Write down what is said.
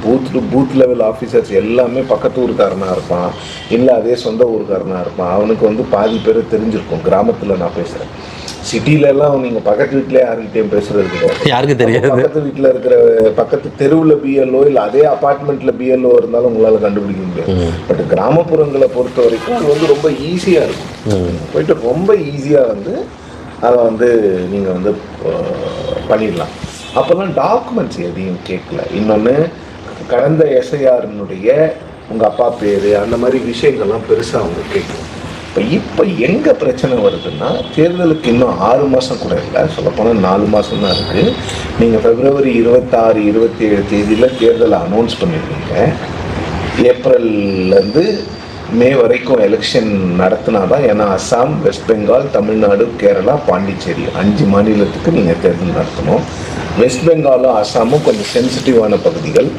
Booth level officers எல்லாமே பக்கத்து ஊருக்காரனாக இருப்பான், இல்லை அதே சொந்த ஊருக்காரனாக இருப்பான். அவனுக்கு வந்து பாதி பேர் தெரிஞ்சிருக்கும். கிராமத்தில் நான் பேசுகிறேன். சிட்டிலெல்லாம் நீங்கள் பக்கத்து வீட்டிலே யாருக்கிட்டையும் பேசுறது கிடையாது, யாருக்கு தெரியாது. பக்கத்து வீட்டில் இருக்கிற பக்கத்து தெருவில் பிஎல்ஓ இல்லை அதே அப்பார்ட்மெண்ட்டில் பிஎல்ஓ இருந்தாலும் உங்களால் கண்டுபிடிக்க முடியாது. பட் கிராமப்புறங்களை பொறுத்த வரைக்கும் அது வந்து ரொம்ப ஈஸியாக இருக்கும். போயிட்டு ரொம்ப ஈஸியாக வந்து அதை வந்து நீங்கள் வந்து பண்ணிடலாம். அப்போல்லாம் டாக்குமெண்ட்ஸ் எதையும் கேட்கல. இன்னொன்று, கடந்த எஸ்ஐஆர்னுடைய உங்கள் அப்பா பேர் அந்த மாதிரி விஷயங்கள்லாம் பெருசாக அவங்க கேட்கணும். இப்போ எங்கே பிரச்சனை வருதுன்னா, தேர்தலுக்கு இன்னும் 6 மாதம் கூட இல்லை, சொல்லப்போனால் 4 மாதம் தான் இருக்குது. நீங்கள் February 26, 27 தேதியில் தேர்தலை அனௌன்ஸ் பண்ணியிருக்கீங்க. ஏப்ரல்லேருந்து மே வரைக்கும் எலெக்ஷன் நடத்தினா தான். ஏன்னா அஸ்ஸாம், வெஸ்ட் பெங்கால், தமிழ்நாடு, கேரளா, பாண்டிச்சேரி 5 மாநிலத்துக்கு நீங்கள் தேர்தல் நடத்தணும். வெஸ்ட் பெங்காலும் அஸ்ஸாமும் கொஞ்சம் சென்சிட்டிவான பகுதிகள்.